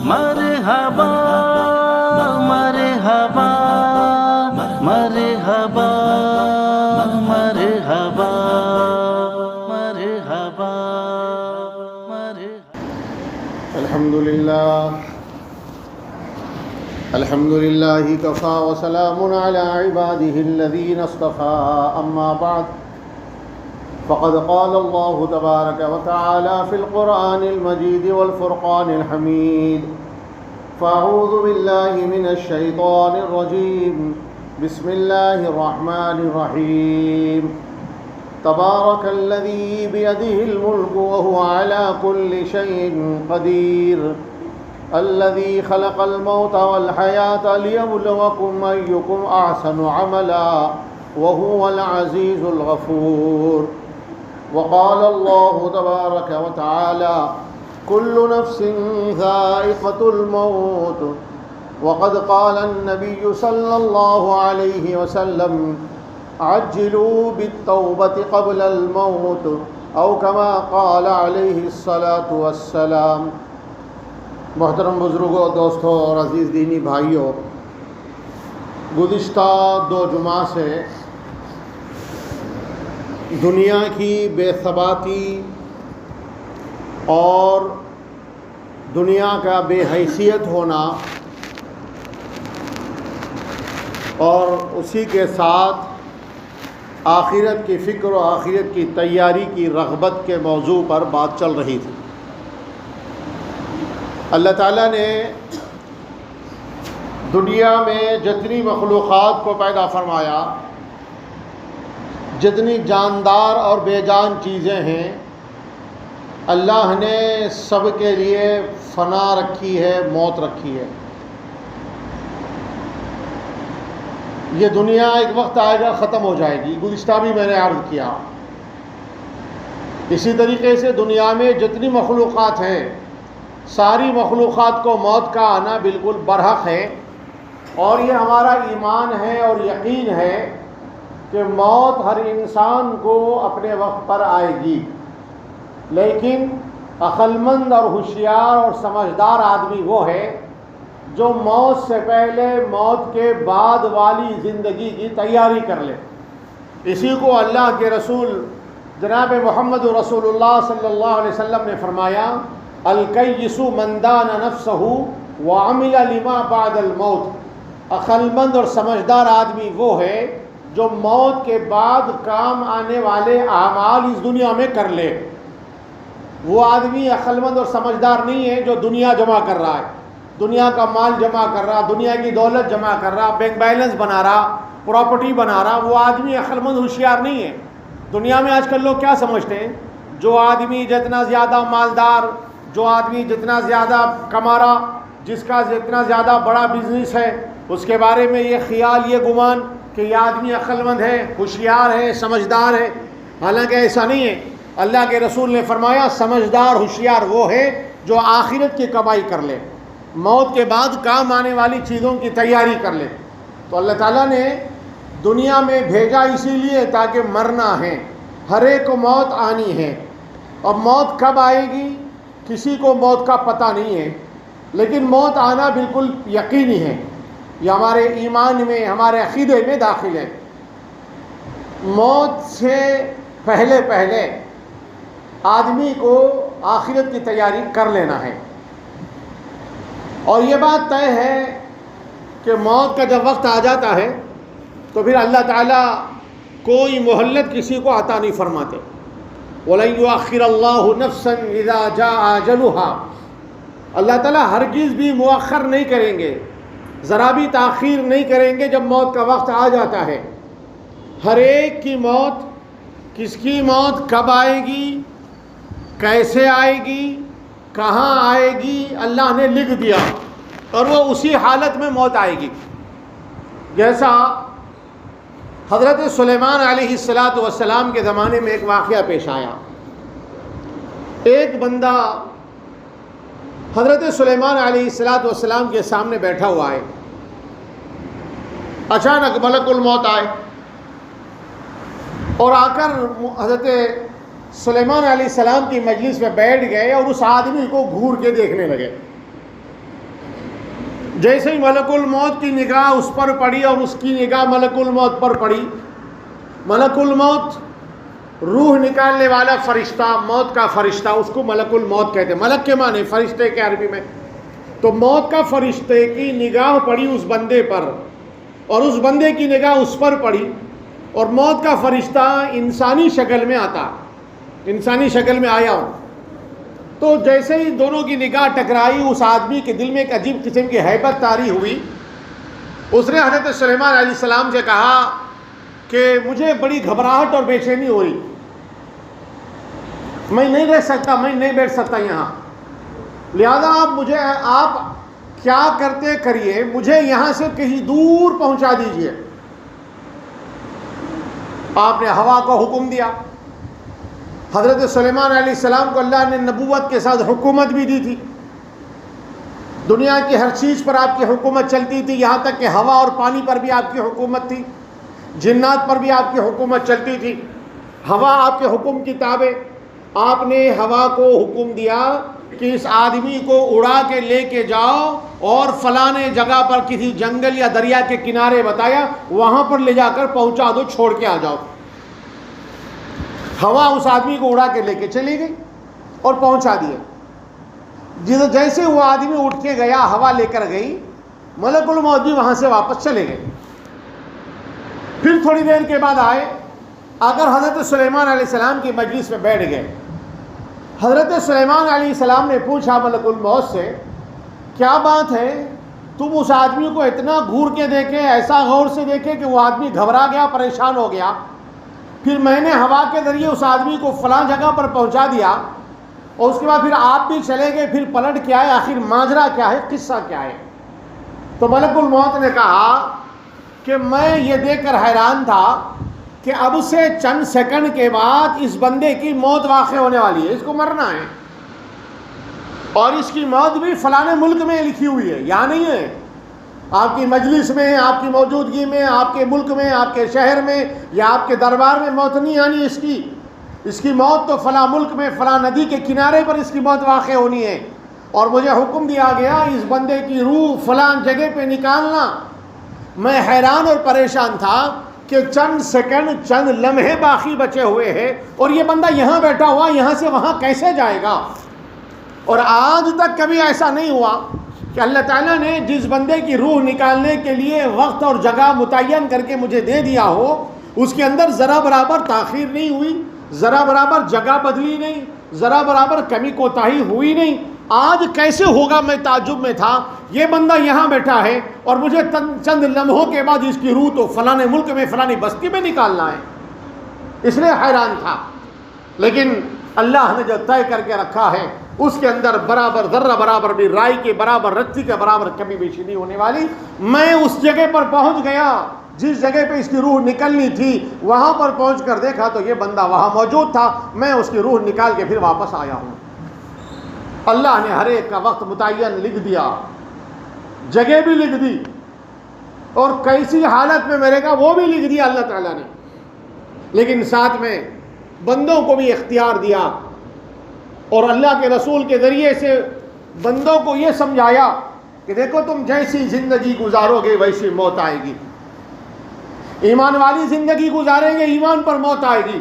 مرحبا مرحبا مرحبا مرحبا مرحبا الحمد لله كفى وسلام على عباده الذين اصطفى أما بعد فقد قال الله تبارك وتعالى في القرآن المجيد والفرقان الحميد فأعوذ بالله من الشيطان الرجيم بسم الله الرحمن الرحيم تبارك الذي بيده الملك وهو على كل شيء قدير الذي خلق الموت والحياة ليبلوكم أيكم أحسن عملا وهو العزيز الغفور وقال الله تبارك وتعالى كل نفس ذائقة الموت وقد قال النبي صلى الله عليه وسلم عجلوا بالتوبة قبل الموت أو كما قال عليه الصلاة والسلام۔ محترم بزرگوں، دوستوں اور عزیز دینی بھائیوں، گزشتہ 2 جمعہ سے دنیا کی بے ثباتی اور دنیا کا بے حیثیت ہونا اور اسی کے ساتھ آخرت کی فکر و آخرت کی تیاری کی رغبت کے موضوع پر بات چل رہی تھی۔ اللہ تعالیٰ نے دنیا میں جتنی مخلوقات کو پیدا فرمایا، جتنی جاندار اور بے جان چیزیں ہیں، اللہ نے سب کے لیے فنا رکھی ہے، موت رکھی ہے۔ یہ دنیا ایک وقت آئے گا ختم ہو جائے گی، گزشتہ بھی میں نے عرض کیا۔ اسی طریقے سے دنیا میں جتنی مخلوقات ہیں، ساری مخلوقات کو موت کا آنا بالکل برحق ہے، اور یہ ہمارا ایمان ہے اور یقین ہے کہ موت ہر انسان کو اپنے وقت پر آئے گی، لیکن عقل مند اور ہوشیار اور سمجھدار آدمی وہ ہے جو موت سے پہلے موت کے بعد والی زندگی کی تیاری کر لے۔ اسی کو اللہ کے رسول جناب محمد رسول اللہ صلی اللہ علیہ وسلم نے فرمایا، الکیس من دان نفسہ وعمل لما بعد الموت۔ عقل مند اور سمجھدار آدمی وہ ہے جو موت کے بعد کام آنے والے اعمال اس دنیا میں کر لے۔ وہ آدمی عقل مند اور سمجھدار نہیں ہے جو دنیا جمع کر رہا ہے، دنیا کا مال جمع کر رہا، دنیا کی دولت جمع کر رہا، بینک بیلنس بنا رہا، پراپرٹی بنا رہا۔ وہ آدمی عقل مند ہوشیار نہیں ہے۔ دنیا میں آج کل لوگ کیا سمجھتے ہیں؟ جو آدمی جتنا زیادہ مالدار، جو آدمی جتنا زیادہ کما رہا، جس کا جتنا زیادہ بڑا بزنس ہے، اس کے بارے میں یہ خیال، یہ گمان کہ یہ آدمی عقل مند ہے، ہوشیار ہے، سمجھدار ہے۔ حالانکہ ایسا نہیں ہے۔ اللہ کے رسول نے فرمایا سمجھدار ہوشیار وہ ہے جو آخرت کی کمائی کر لے، موت کے بعد کام آنے والی چیزوں کی تیاری کر لے۔ تو اللہ تعالیٰ نے دنیا میں بھیجا اسی لیے تاکہ مرنا ہے، ہر ایک کو موت آنی ہے۔ اور موت کب آئے گی کسی کو موت کا پتہ نہیں ہے، لیکن موت آنا بالکل یقینی ہے۔ یہ ہمارے ایمان میں، ہمارے عقیدے میں داخل ہے۔ موت سے پہلے آدمی کو آخرت کی تیاری کر لینا ہے، اور یہ بات طے ہے کہ موت کا جب وقت آ جاتا ہے تو پھر اللہ تعالیٰ کوئی مہلت کسی کو عطا نہیں فرماتے۔ وَلَن يُؤَخِّرَ اللَّهُ نَفْسًا إِذَا جَاءَ أَجَلُهَا۔ اللہ تعالیٰ ہرگز بھی مؤخر نہیں کریں گے، ذرا بھی تاخیر نہیں کریں گے جب موت کا وقت آ جاتا ہے۔ ہر ایک کی موت، کس کی موت کب آئے گی، کیسے آئے گی، کہاں آئے گی، اللہ نے لکھ دیا، اور وہ اسی حالت میں موت آئے گی۔ جیسا حضرت سلیمان علیہ السلام کے زمانے میں ایک واقعہ پیش آیا۔ ایک بندہ حضرت سلیمان علیہ السلام کے سامنے بیٹھا ہوا ہے، اچانک ملک الموت آئے اور آ کر حضرت سلیمان علیہ السلام کی مجلس میں بیٹھ گئے اور اس آدمی کو گھور کے دیکھنے لگے۔ جیسے ہی ملک الموت کی نگاہ اس پر پڑی اور اس کی نگاہ ملک الموت پر پڑی، ملک الموت روح نکالنے والا فرشتہ، موت کا فرشتہ، اس کو ملک الموت کہتے ہیں۔ ملک کے معنی فرشتے کے عربی میں، تو موت کا فرشتے کی نگاہ پڑی اس بندے پر اور اس بندے کی نگاہ اس پر پڑی، اور موت کا فرشتہ انسانی شکل میں آتا، انسانی شکل میں آیا۔ تو جیسے ہی دونوں کی نگاہ ٹکرائی، اس آدمی کے دل میں ایک عجیب قسم کی ہیبت طاری ہوئی۔ اس نے حضرت سلیمان علیہ السلام سے کہا کہ مجھے بڑی گھبراہٹ اور بے چینی ہو رہی، میں نہیں رہ سکتا، میں نہیں بیٹھ سکتا یہاں، لہذا آپ کیا کرتے کریے، مجھے یہاں سے کہیں دور پہنچا دیجئے۔ آپ نے ہوا کو حکم دیا۔ حضرت سلیمان علیہ السلام کو اللہ نے نبوت کے ساتھ حکومت بھی دی تھی، دنیا کی ہر چیز پر آپ کی حکومت چلتی تھی، یہاں تک کہ ہوا اور پانی پر بھی آپ کی حکومت تھی، جنات پر بھی آپ کی حکومت چلتی تھی۔ ہوا آپ کے حکم کی تابع۔ آپ نے ہوا کو حکم دیا کہ اس آدمی کو اڑا کے لے کے جاؤ اور فلانے جگہ پر کسی جنگل یا دریا کے کنارے بتایا، وہاں پر لے جا کر پہنچا دو، چھوڑ کے آ جاؤ۔ ہوا اس آدمی کو اڑا کے لے کے چلی گئی اور پہنچا دیا۔ جیسے وہ آدمی اٹھ کے گیا، ہوا لے کر گئی، ملک الموت بھی وہاں سے واپس چلے گئے۔ پھر تھوڑی دیر کے بعد آئے، اگر حضرت سلیمان علیہ السلام کی مجلس میں بیٹھ گئے۔ حضرت سلیمان علیہ السلام نے پوچھا ملک الموت سے، کیا بات ہے، تم اس آدمی کو اتنا گھور کے دیکھے، ایسا غور سے دیکھے کہ وہ آدمی گھبرا گیا، پریشان ہو گیا، پھر میں نے ہوا کے ذریعے اس آدمی کو فلاں جگہ پر پہنچا دیا، اور اس کے بعد پھر آپ بھی چلے گئے، پھر پلٹ کے آئے، آخر ماجرا کیا ہے، قصہ کیا ہے؟ تو ملک الموت نے کہا کہ میں یہ دیکھ کر حیران تھا کہ اب سے چند سیکنڈ کے بعد اس بندے کی موت واقع ہونے والی ہے، اس کو مرنا ہے، اور اس کی موت بھی فلانے ملک میں لکھی ہوئی ہے، یہاں نہیں ہے، آپ کی مجلس میں، آپ کی موجودگی میں، آپ کے ملک میں، آپ کے شہر میں یا آپ کے دربار میں موت نہیں آنی اس کی موت تو فلاں ملک میں فلاں ندی کے کنارے پر اس کی موت واقع ہونی ہے، اور مجھے حکم دیا گیا اس بندے کی روح فلاں جگہ پہ نکالنا۔ میں حیران اور پریشان تھا کہ چند سیکنڈ، چند لمحے باقی بچے ہوئے ہیں، اور یہ بندہ یہاں بیٹھا ہوا، یہاں سے وہاں کیسے جائے گا؟ اور آج تک کبھی ایسا نہیں ہوا کہ اللہ تعالیٰ نے جس بندے کی روح نکالنے کے لیے وقت اور جگہ متعین کر کے مجھے دے دیا ہو، اس کے اندر ذرا برابر تاخیر نہیں ہوئی، ذرا برابر جگہ بدلی نہیں، ذرا برابر کمی کوتاہی ہوئی نہیں۔ آج کیسے ہوگا، میں تعجب میں تھا، یہ بندہ یہاں بیٹھا ہے اور مجھے چند لمحوں کے بعد اس کی روح تو فلانے ملک میں فلانی بستی میں نکالنا ہے، اس لیے حیران تھا۔ لیکن اللہ نے جو طے کر کے رکھا ہے اس کے اندر برابر ذرہ برابر بھی رائی کے برابر، رتی کے برابر کمی بیشی نہیں ہونے والی۔ میں اس جگہ پر پہنچ گیا جس جگہ پہ اس کی روح نکلنی تھی، وہاں پر پہنچ کر دیکھا تو یہ بندہ وہاں موجود تھا، میں اس کی روح نکال کے پھر واپس آیا ہوں۔ اللہ نے ہر ایک کا وقت متعین لکھ دیا، جگہ بھی لکھ دی، اور کیسی حالت میں مرے گا وہ بھی لکھ دیا اللہ تعالیٰ نے۔ لیکن ساتھ میں بندوں کو بھی اختیار دیا، اور اللہ کے رسول کے ذریعے سے بندوں کو یہ سمجھایا کہ دیکھو تم جیسی زندگی گزارو گے ویسی موت آئے گی، ایمان والی زندگی گزاریں گے ایمان پر موت آئے گی،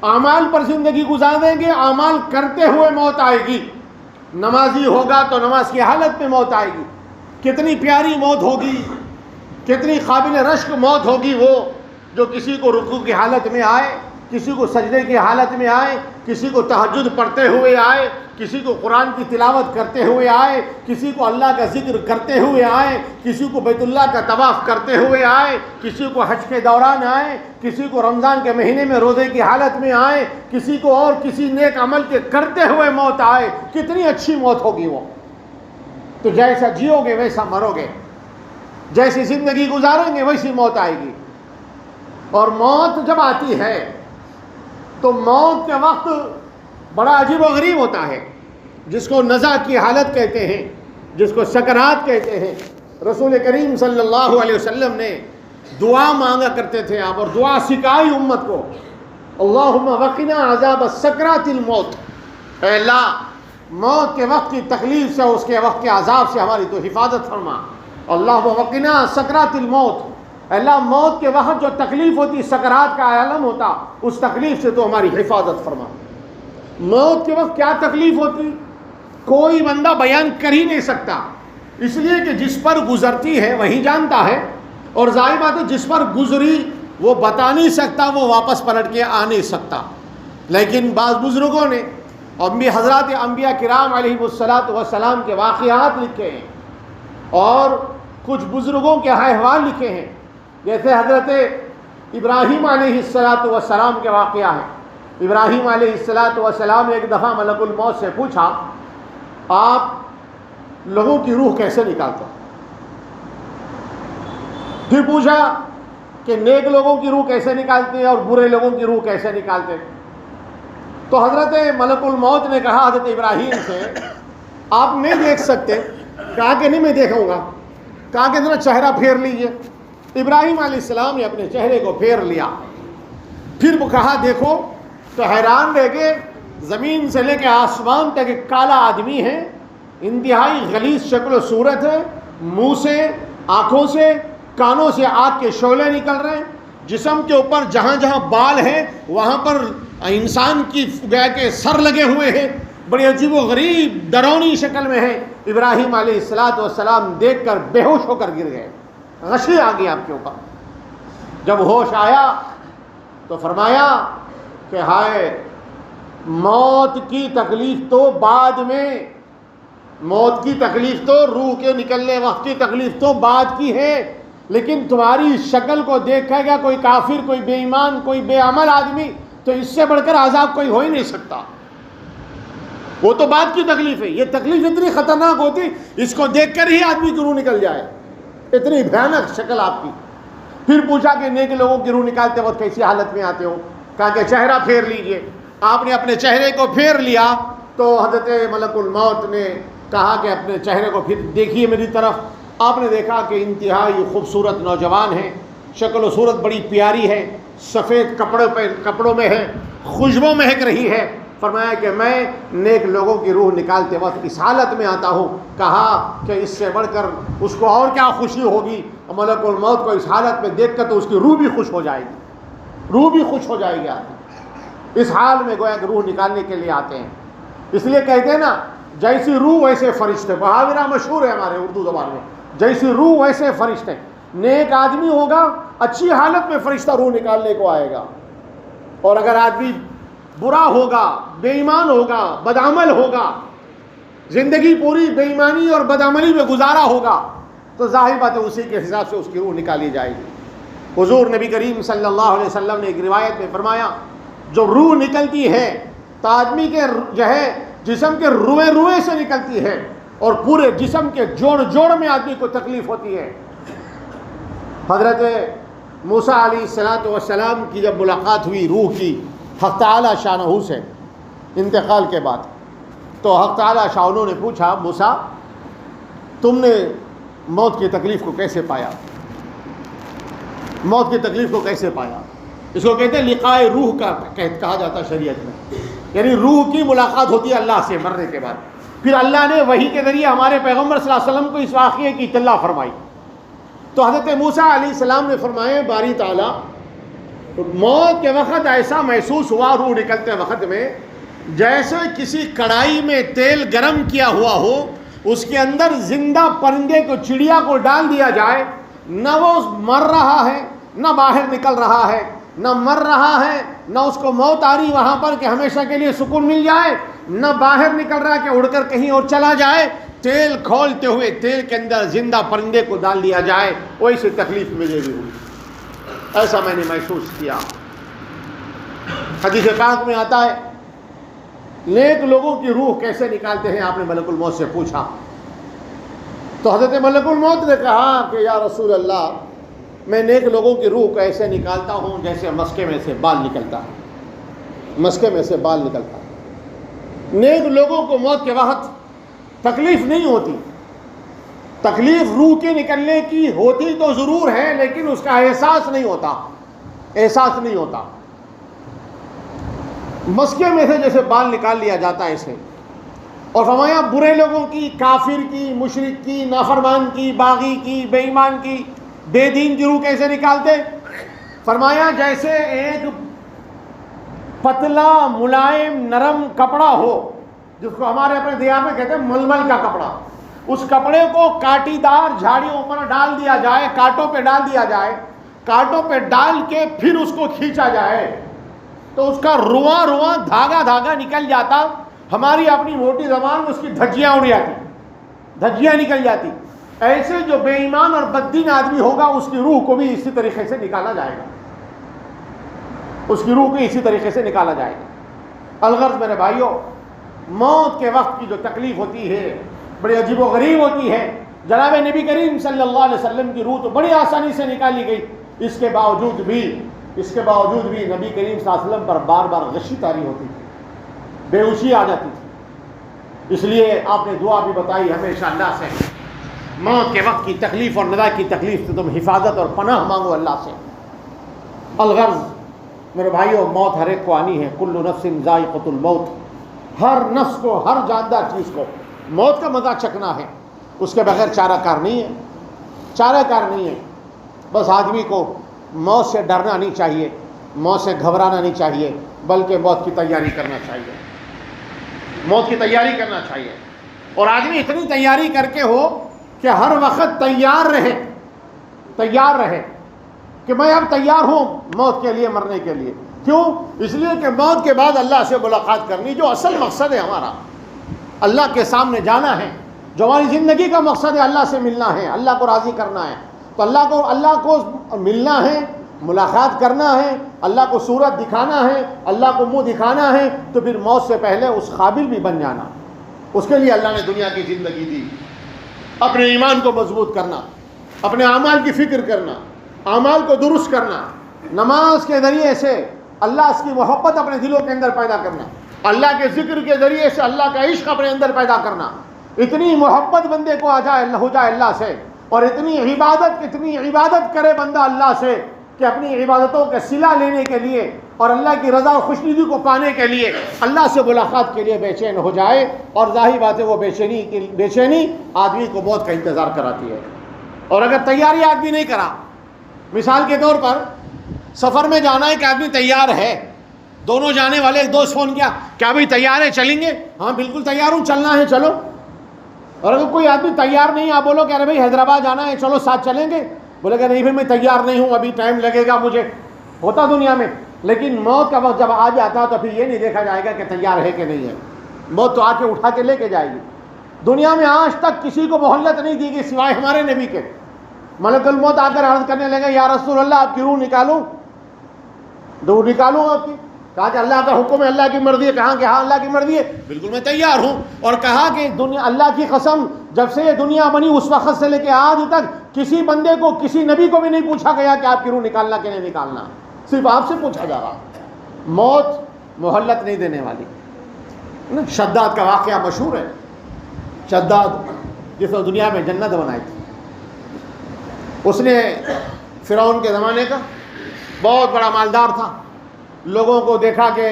اعمال پر زندگی گزاریں گے اعمال کرتے ہوئے موت آئے گی، نمازی ہوگا تو نماز کی حالت میں موت آئے گی۔ کتنی پیاری موت ہوگی، کتنی قابل رشک موت ہوگی وہ جو کسی کو رکوع کی حالت میں آئے، کسی کو سجدے کی حالت میں آئے، کسی کو تہجد پڑھتے ہوئے آئے، کسی کو قرآن کی تلاوت کرتے ہوئے آئے، کسی کو اللہ کا ذکر کرتے ہوئے آئے، کسی کو بیت اللہ کا طواف کرتے ہوئے آئے، کسی کو حج کے دوران آئے، کسی کو رمضان کے مہینے میں روزے کی حالت میں آئے، کسی کو اور کسی نیک عمل کے کرتے ہوئے موت آئے۔ کتنی اچھی موت ہوگی وہ! تو جیسا جیو گے ویسا مرو گے، جیسی زندگی گزاریں گے ویسی موت آئے گی۔ اور موت جب آتی ہے تو موت کے وقت بڑا عجیب و غریب ہوتا ہے، جس کو نزع کی حالت کہتے ہیں، جس کو سکرات کہتے ہیں۔ رسول کریم صلی اللہ علیہ وسلم نے دعا مانگا کرتے تھے آپ، اور دعا سکھائی امت کو، اللہم وقنا عذاب سکرات الموت، اے اللہ موت کے وقت کی تکلیف سے، اس کے وقت کے عذاب سے ہماری تو حفاظت فرما۔ اللہ وقنا سکرات الموت، اللہ موت کے وقت جو تکلیف ہوتی، سکرات کا عالم ہوتا، اس تکلیف سے تو ہماری حفاظت فرما۔ موت کے وقت کیا تکلیف ہوتی کوئی بندہ بیان کر ہی نہیں سکتا، اس لیے کہ جس پر گزرتی ہے وہی جانتا ہے، اور ظاہر بات ہے جس پر گزری وہ بتا نہیں سکتا، وہ واپس پلٹ کے آ نہیں سکتا۔ لیکن بعض بزرگوں نے حضرات انبیاء کرام علیہ السلام کے واقعات لکھے ہیں، اور کچھ بزرگوں کے احوال لکھے ہیں، جیسے حضرت ابراہیم علیہ السلام کے واقعہ ہیں۔ ابراہیم علیہ السلام نے ایک دفعہ ملک الموت سے پوچھا، آپ لوگوں کی روح کیسے نکالتے ہیں؟ پھر پوچھا کہ نیک لوگوں کی روح کیسے نکالتے ہیں اور برے لوگوں کی روح کیسے نکالتے ہیں؟ تو حضرت ملک الموت نے کہا حضرت ابراہیم سے، آپ نہیں دیکھ سکتے؟ کہا کہ نہیں میں دیکھوں گا۔ کہا کہ ذرا چہرہ پھیر لیجئے۔ ابراہیم علیہ السلام نے اپنے چہرے کو پھیر لیا، پھر وہ کہا دیکھو، تو حیران رہ کے زمین سے لے کے آسمان تک ایک کالا آدمی ہے، انتہائی غلیظ شکل و صورت ہے، منہ سے، آنکھوں سے، کانوں سے آگ کے شعلے نکل رہے ہیں، جسم کے اوپر جہاں جہاں بال ہیں وہاں پر انسان کی گویا کے سر لگے ہوئے ہیں، بڑی عجیب و غریب ڈرونی شکل میں ہے۔ ابراہیم علیہ السلام دیکھ کر بے ہوش ہو کر گر گئے، غشی آ گئی آپ کے اوپر۔ جب ہوش آیا تو فرمایا کہ ہائے، موت کی تکلیف تو بعد میں، موت کی تکلیف تو روح کے نکلنے وقت کی تکلیف تو بعد کی ہے، لیکن تمہاری شکل کو دیکھے گا کوئی کافر، کوئی بے ایمان، کوئی بے عمل آدمی، تو اس سے بڑھ کر عذاب کوئی ہو ہی نہیں سکتا۔ وہ تو بعد کی تکلیف ہے، یہ تکلیف اتنی خطرناک ہوتی اس کو دیکھ کر ہی آدمی کی روح نکل جائے، اتنی بھیانک شکل آپ کی۔ پھر پوچھا کہ نیک لوگوں کی روح نکالتے وقت کیسی حالت میں آتے ہو؟ کہا کہ چہرہ پھیر لیجئے۔ آپ نے اپنے چہرے کو پھیر لیا تو حضرت ملک الموت نے کہا کہ اپنے چہرے کو پھر دیکھیے میری طرف۔ آپ نے دیکھا کہ انتہائی خوبصورت نوجوان ہے، شکل و صورت بڑی پیاری ہے، سفید کپڑوں میں ہے، خوشبو مہک رہی ہے۔ فرمایا کہ میں نیک لوگوں کی روح نکالتے وقت اس حالت میں آتا ہوں۔ کہا کہ اس سے بڑھ کر اس کو اور کیا خوشی ہوگی، ملک الموت کو اس حالت میں دیکھ کر تو اس کی روح بھی خوش ہو جائے گی، روح بھی خوش ہو جائے گی۔ اس حال میں گویا کہ روح نکالنے کے لیے آتے ہیں۔ اس لیے کہتے ہیں نا، جیسی روح ویسے فرشتے، محاورہ مشہور ہے ہمارے اردو زبان میں، جیسی روح ویسے فرشتے۔ نیک آدمی ہوگا اچھی حالت میں فرشتہ روح نکالنے کو آئے گا، اور اگر آدمی برا ہوگا، بے ایمان ہوگا، بدعمل ہوگا، زندگی پوری بے ایمانی اور بدعملی میں گزارا ہوگا، تو ظاہر بات ہے اسی کے حساب سے اس کی روح نکالی جائے گی۔ حضور نبی کریم صلی اللہ علیہ وسلم نے ایک روایت میں فرمایا، جو روح نکلتی ہے تو آدمی کے جو ہے جسم کے روئے سے نکلتی ہے، اور پورے جسم کے جوڑ میں آدمی کو تکلیف ہوتی ہے۔ حضرت موسیٰ علیہ السلام کی جب ملاقات ہوئی روح کی حق تعالی شانہ سے انتقال کے بعد، تو حق تعالی شانہ نے پوچھا، موسیٰ تم نے موت کی تکلیف کو کیسے پایا؟ موت کی تکلیف کو کیسے پایا؟ اس کو کہتے ہیں لقاء روح کا کہا جاتا شریعت میں، یعنی روح کی ملاقات ہوتی ہے اللہ سے مرنے کے بعد۔ پھر اللہ نے وحی کے ذریعے ہمارے پیغمبر صلی اللہ علیہ وسلم کو اس واقعے کی اطلاع فرمائی۔ تو حضرت موسیٰ علیہ السلام نے فرمایا، باری تعالیٰ موت کے وقت ایسا محسوس ہوا روح نکلتے وقت میں، جیسے کسی کڑھائی میں تیل گرم کیا ہوا ہو، اس کے اندر زندہ پرندے کو، چڑیا کو ڈال دیا جائے، نہ وہ مر رہا ہے نہ باہر نکل رہا ہے، نہ مر رہا ہے نہ اس کو موت آ رہی وہاں پر کہ ہمیشہ کے لیے سکون مل جائے، نہ باہر نکل رہا کہ اڑ کر کہیں اور چلا جائے، تیل کھولتے ہوئے تیل کے اندر زندہ پرندے کو ڈال دیا جائے، ویسی تکلیف مجھے بھی ہوئی، ایسا میں نے محسوس کیا۔ حدیث پاک میں آتا ہے نیک لوگوں کی روح کیسے نکالتے ہیں، آپ نے ملک الموت سے پوچھا، تو حضرت ملک الموت نے کہا کہ یا رسول اللہ، میں نیک لوگوں کی روح کو ایسے نکالتا ہوں جیسے مسکے میں سے بال نکلتا ہے، مسکے میں سے بال نکلتا ہے۔ نیک لوگوں کو موت کے وقت تکلیف نہیں ہوتی، تکلیف روح کے نکلنے کی ہوتی تو ضرور ہے، لیکن اس کا احساس نہیں ہوتا، احساس نہیں ہوتا۔ مسکے میں سے جیسے بال نکال لیا جاتا ہے اسے، اور فرمایا برے لوگوں کی، کافر کی، مشرک کی، نافرمان کی، باغی کی، بے ایمان کی، بے دین کی روح کیسے نکالتے؟ فرمایا جیسے ایک پتلا ملائم نرم کپڑا ہو، جس کو ہمارے اپنے دیہات میں کہتے ہیں ململ کا کپڑا، اس کپڑے کو کاٹی دار جھاڑیوں پر ڈال دیا جائے، کانٹوں پہ ڈال دیا جائے، کانٹوں پہ ڈال کے پھر اس کو کھینچا جائے تو اس کا رواں رواں دھاگا دھاگا نکل جاتا، ہماری اپنی موٹی زبان میں اس کی دھجیاں اڑ جاتی، دھجیاں نکل جاتی۔ ایسے جو بے ایمان اور بددین آدمی ہوگا اس کی روح کو بھی اسی طریقے سے نکالا جائے گا، اس کی روح کو اسی طریقے سے نکالا جائے گا۔ الغرض میرے بھائیوں، موت کے وقت کی جو تکلیف ہوتی ہے بڑی عجیب و غریب ہوتی ہے۔ جناب نبی کریم صلی اللہ علیہ وسلم کی روح تو بڑی آسانی سے نکالی گئی، اس کے باوجود بھی نبی کریم صلی اللہ علیہ وسلم پر بار بار غشی طاری ہوتی تھی، بے ہوشی آ جاتی تھی۔ اس لیے آپ نے دعا بھی بتائی ہمیشہ اللہ سے، موت کے وقت کی تکلیف اور ندا کی تکلیف سے تم حفاظت اور پناہ مانگو اللہ سے۔ الغرض میرے بھائیوں، موت ہر ایک کو آنی ہے، کل نفس ذائقۃ الموت، ہر نفس کو، ہر جاندار چیز کو موت کا مزہ چکھنا ہے، اس کے بغیر چارہ کار نہیں ہے، چارہ کار نہیں ہے۔ بس آدمی کو موت سے ڈرنا نہیں چاہیے، موت سے گھبرانا نہیں چاہیے، بلکہ موت کی تیاری کرنا چاہیے، موت کی تیاری کرنا چاہیے۔ اور آدمی اتنی تیاری کر کے ہو کہ ہر وقت تیار رہے کہ میں اب تیار ہوں موت کے لیے، مرنے کے لیے۔ کیوں؟ اس لیے کہ موت کے بعد اللہ سے ملاقات کرنی، جو اصل مقصد ہے ہمارا، اللہ کے سامنے جانا ہے، جو ہماری زندگی کا مقصد ہے، اللہ سے ملنا ہے، اللہ کو راضی کرنا ہے۔ تو اللہ کو ملنا ہے، ملاقات کرنا ہے، اللہ کو صورت دکھانا ہے، اللہ کو منہ دکھانا ہے، تو پھر موت سے پہلے اس قابل بھی بن جانا۔ اس کے لیے اللہ نے دنیا کی زندگی دی، اپنے ایمان کو مضبوط کرنا، اپنے اعمال کی فکر کرنا، اعمال کو درست کرنا، نماز کے ذریعے سے اللہ کی محبت اپنے دلوں کے اندر پیدا کرنا، اللہ کے ذکر کے ذریعے سے اللہ کا عشق اپنے اندر پیدا کرنا۔ اتنی محبت بندے کو ہو جائے اللہ سے، اور اتنی عبادت کرے بندہ اللہ سے کہ اپنی عبادتوں کے صلہ لینے کے لیے اور اللہ کی رضا اور خوشنودی کو پانے کے لیے اللہ سے ملاقات کے لیے بے چین ہو جائے۔ اور ظاہر بات ہے وہ بے چینی آدمی کو موت کا انتظار کراتی ہے۔ اور اگر تیاری آدمی نہیں کرا، مثال کے طور پر سفر میں جانا ہے کہ آدمی تیار ہے، دونوں جانے والے، ایک دوست فون کیا، کیا بھائی تیار ہے، چلیں گے؟ ہاں بالکل تیار ہوں، چلنا ہے، چلو۔ اور اگر کوئی آدمی تیار نہیں، آپ بولو کہ ارے بھائی حیدرآباد جانا ہے، چلو ساتھ چلیں گے، بولے کہ نہیں بھائی میں تیار نہیں ہوں، ابھی ٹائم لگے گا مجھے۔ ہوتا دنیا میں، لیکن موت کا وقت جب آ جاتا تو پھر یہ نہیں دیکھا جائے گا کہ تیار ہے کہ نہیں ہے، موت تو آ کے اٹھا کے لے کے جائے گی۔ دنیا میں آج تک کسی کو مہلت نہیں دی گئی سوائے ہمارے نبی کے۔ ملک الموت آ کر عرض کرنے لگے، یا رسول اللہ آپ کی روح نکالوں، روح نکالوں آپ کی؟ کہا کہ اللہ کا حکم ہے، اللہ کی مرضی ہے۔ کہا کہ ہاں اللہ کی مرضی ہے، بالکل میں تیار ہوں۔ اور کہا کہ اللہ کی قسم، جب سے یہ دنیا بنی اس وقت سے لے کے آج تک کسی بندے کو، کسی نبی کو بھی نہیں پوچھا گیا کہ آپ کی روح نکالنا کہ نہیں نکالنا، صرف آپ سے پوچھا جا رہا۔ موت مہلت نہیں دینے والی۔ شداد کا واقعہ مشہور ہے، شداد جس نے دنیا میں جنت بنائی تھی، اس نے فرعون کے زمانے کا بہت بڑا مالدار تھا، لوگوں کو دیکھا کہ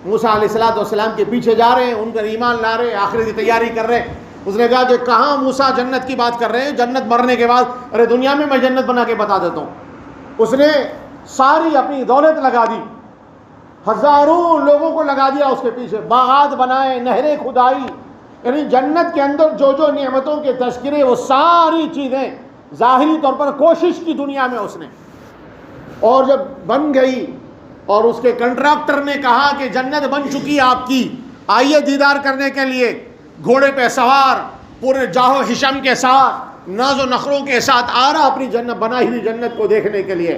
موسیٰ علیہ السلام کے پیچھے جا رہے ہیں، ان پر ایمان لا رہے، آخرت کی تیاری کر رہے۔ اس نے کہا کہ کہاں موسیٰ جنت کی بات کر رہے ہیں، جنت مرنے کے بعد؟ ارے دنیا میں جنت بنا کے بتا دیتا ہوں۔ اس نے ساری اپنی دولت لگا دی، ہزاروں لوگوں کو لگا دیا اس کے پیچھے، باغات بنائے، نہریں کھدائی، یعنی جنت کے اندر جو جو نعمتوں کے تذکرے، وہ ساری چیزیں ظاہری طور پر کوشش کی دنیا میں اس نے۔ اور جب بن گئی اور اس کے کنٹراکٹر نے کہا کہ جنت بن چکی آپ کی، آئیے دیدار کرنے کے لیے، گھوڑے پہ سوار، پورے جاہو حشم کے ساتھ، ناز و نخروں کے ساتھ آ رہا اپنی جنت بنائی ہوئی جنت کو دیکھنے کے لیے۔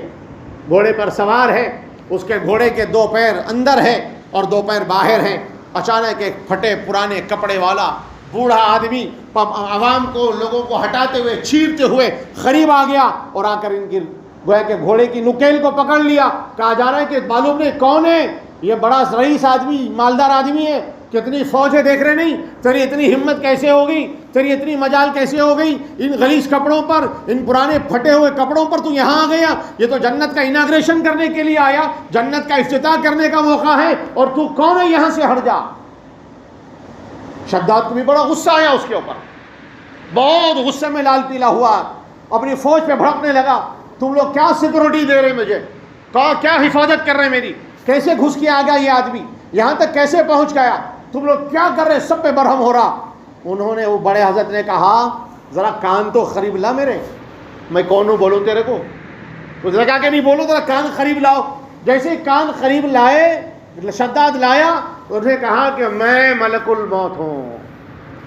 گھوڑے پر سوار ہے، اس کے گھوڑے کے دو پیر اندر ہے اور دو پیر باہر ہیں۔ اچانک ایک پھٹے پرانے کپڑے والا بوڑھا آدمی عوام کو، لوگوں کو ہٹاتے ہوئے، چیرتے ہوئے قریب آ گیا اور آ کر ان کی گویا کہ گھوڑے کی نکیل کو پکڑ لیا۔ کہا جا رہا ہے کہ معلوم نہیں کون ہے یہ، بڑا رئیس آدمی، مالدار آدمی ہے، کتنی فوجیں دیکھ رہے نہیں، تیری اتنی ہمت کیسے ہو گئی، تیری اتنی مجال کیسے ہو گئی، ان غلیظ کپڑوں پر، ان پرانے پھٹے ہوئے کپڑوں پر تو یہاں آ گیا؟ یہ تو جنت کا اناگریشن کرنے کے لیے آیا، جنت کا افتتاح کرنے کا موقع ہے، اور تو کون ہے، یہاں سے ہٹ جا۔ شداد کو بھی بڑا غصہ آیا اس کے اوپر، بہت غصے میں لال پیلا ہوا، اپنی فوج پہ بھڑکنے لگا، تم لوگ کیا سیکورٹی دے رہے مجھے، کیا حفاظت کر رہے میری، کیسے گھس کے آ گیا یہ آدمی، یہاں تک کیسے پہنچ گیا، تم لوگ کیا کر رہے، سب پہ برہم ہو رہا۔ انہوں نے، وہ بڑے حضرت نے کہا ذرا کان تو قریب لا میرے، میں کون ہوں بولوں تیرے کو، اس نے کہا کہ نہیں بولو، ذرا کان قریب لاؤ۔ جیسے کان قریب لائے، شداد لایا، اس نے کہا کہ میں ملک الموت ہوں۔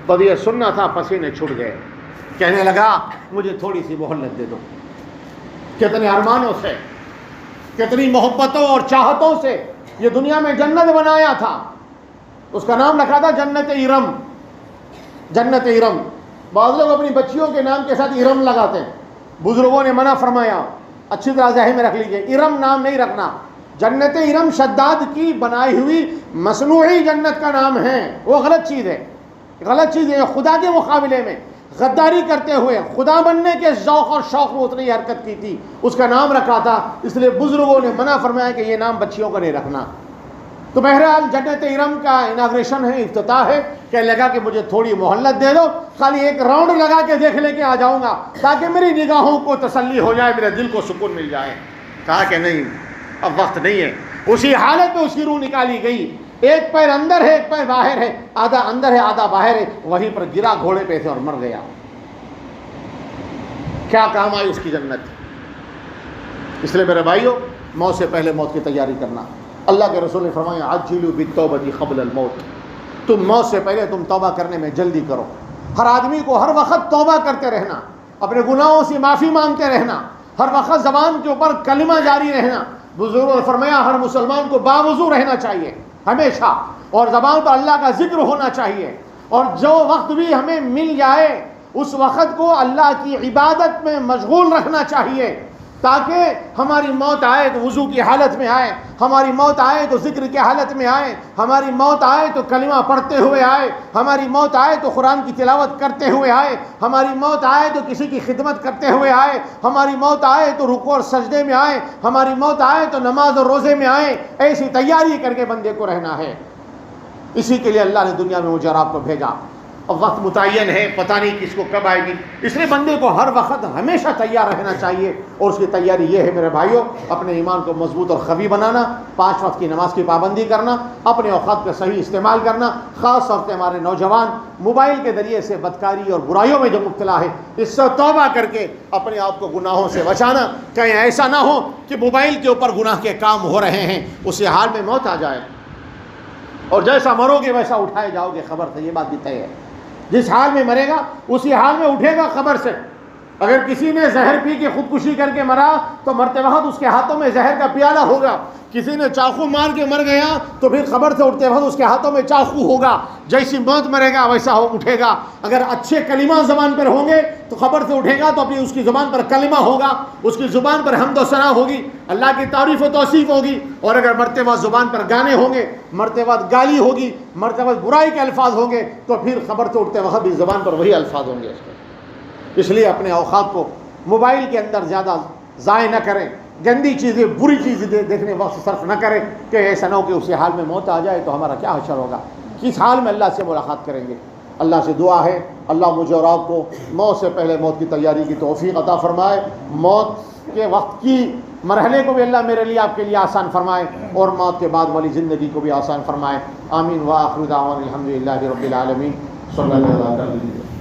تو یہ سننا تھا، پسینے چھوٹ گئے، کہنے لگا مجھے تھوڑی سی مہلت دے دو۔ کتنے ارمانوں سے، کتنی محبتوں اور چاہتوں سے یہ دنیا میں جنت بنایا تھا، اس کا نام رکھا تھا جنت ارم، جنت ارم۔ بعض لوگ اپنی بچیوں کے نام کے ساتھ ارم لگاتے ہیں، بزرگوں نے منع فرمایا، اچھی طرح ذہن میں رکھ لیجئے، ارم نام نہیں رکھنا۔ جنت ارم شداد کی بنائی ہوئی مصنوعی جنت کا نام ہے، وہ غلط چیز ہے، غلط چیز ہے۔ خدا کے مقابلے میں غداری کرتے ہوئے خدا بننے کے ذوق اور شوق میں اتنی حرکت کی تھی، اس کا نام رکھا تھا، اس لیے بزرگوں نے منع فرمایا کہ یہ نام بچیوں کا نہیں رکھنا۔ تو بہرحال جنت ارم کا اناگریشن ہے، افتتاح ہے، کہنے لگا کہ مجھے تھوڑی مہلت دے دو، خالی ایک راؤنڈ لگا کے دیکھ لے کے آ جاؤں گا تاکہ میری نگاہوں کو تسلی ہو جائے، میرے دل کو سکون مل جائے۔ کہا کہ نہیں، اب وقت نہیں ہے۔ اسی حالت میں اس کی روح نکالی گئی، ایک پیر اندر ہے ایک پیر باہر ہے، آدھا اندر ہے آدھا باہر ہے، وہیں پر گرا گھوڑے پہ سے اور مر گیا۔ کیا کام آئی اس کی جنت۔ اس لیے میرے بھائیو، موت سے پہلے موت کی تیاری کرنا۔ اللہ کے رسول نے فرمایا عجلوا بالتوبۃ قبل الموت، تم موت سے پہلے تم توبہ کرنے میں جلدی کرو۔ ہر آدمی کو ہر وقت توبہ کرتے رہنا، اپنے گناہوں سے معافی مانگتے رہنا، ہر وقت زبان کے اوپر کلمہ جاری رہنا۔ بزرگوں نے فرمایا ہر مسلمان کو باوضو رہنا چاہیے ہمیشہ، اور زبان پر اللہ کا ذکر ہونا چاہیے، اور جو وقت بھی ہمیں مل جائے اس وقت کو اللہ کی عبادت میں مشغول رکھنا چاہیے، تاکہ ہماری موت آئے تو وضو کی حالت میں آئے، ہماری موت آئے تو ذکر کی حالت میں آئے، ہماری موت آئے تو کلمہ پڑھتے ہوئے آئے، ہماری موت آئے تو قرآن کی تلاوت کرتے ہوئے آئے، ہماری موت آئے تو کسی کی خدمت کرتے ہوئے آئے، ہماری موت آئے تو رکوع اور سجدے میں آئے، ہماری موت آئے تو نماز اور روزے میں آئے۔ ایسی تیاری کر کے بندے کو رہنا ہے۔ اسی کے لیے اللہ نے دنیا میں مجھے اور آپ کو بھیجا۔ اب وقت متعین ہے، پتہ نہیں کس کو کب آئے گی، اس لیے بندے کو ہر وقت ہمیشہ تیار رہنا چاہیے، اور اس کی تیاری یہ ہے میرے بھائیوں، اپنے ایمان کو مضبوط اور قوی بنانا، 5 وقت کی نماز کی پابندی کرنا، اپنے اوقات کا صحیح استعمال کرنا۔ خاص طور سے ہمارے نوجوان موبائل کے ذریعے سے بدکاری اور برائیوں میں جو مبتلا ہے، اس سے توبہ کر کے اپنے آپ کو گناہوں سے بچانا۔ کہیں ایسا نہ ہو کہ موبائل کے اوپر گناہ کے کام ہو رہے ہیں، اسی حال میں موت آ جائے، اور جیسا مرو گے ویسا اٹھائے جاؤ گے، خبر سے یہ بات بھی طے ہے۔ جس حال میں مرے گا اسی حال میں اٹھے گا قبر سے۔ اگر کسی نے زہر پی کے خودکشی کر کے مرا تو مرتے وقت اس کے ہاتھوں میں زہر کا پیالہ ہوگا، کسی نے چاقو مار کے مر گیا تو پھر قبر سے اٹھتے وقت اس کے ہاتھوں میں چاقو ہوگا، جیسی موت مرے گا ویسا اٹھے گا۔ اگر اچھے کلمہ زبان پر ہوں گے تو قبر سے اٹھے گا تو اپنی اس کی زبان پر کلمہ ہوگا، اس کی زبان پر حمد و ثنا ہوگی، اللہ کی تعریف و توصیف ہوگی۔ اور اگر مرتے وقت زبان پر گانے ہوں گے، مرتے وقت گالی ہوگی، مرتے وقت برائی کے الفاظ ہوں گے، تو پھر قبر سے اٹھتے وقت بھی زبان پر وہی الفاظ ہوں گے۔ اس لیے اپنے اوقات کو موبائل کے اندر زیادہ ضائع نہ کریں، گندی چیزیں بری چیزیں دیکھنے وقت صرف نہ کریں، کہ ایسا نہ ہو کہ اسی حال میں موت آ جائے تو ہمارا کیا حشر ہوگا، کس حال میں اللہ سے ملاقات کریں گے۔ اللہ سے دعا ہے اللہ مجھے اور آپ کو موت سے پہلے موت کی تیاری کی توفیق عطا فرمائے، موت کے وقت کی مرحلے کو بھی اللہ میرے لیے آپ کے لیے آسان فرمائے، اور موت کے بعد والی زندگی کو بھی آسان فرمائے۔ آمین۔ وآخر دعوانا الحمدللہ رب العالمین۔ صلی اللہ علیہ وسلم۔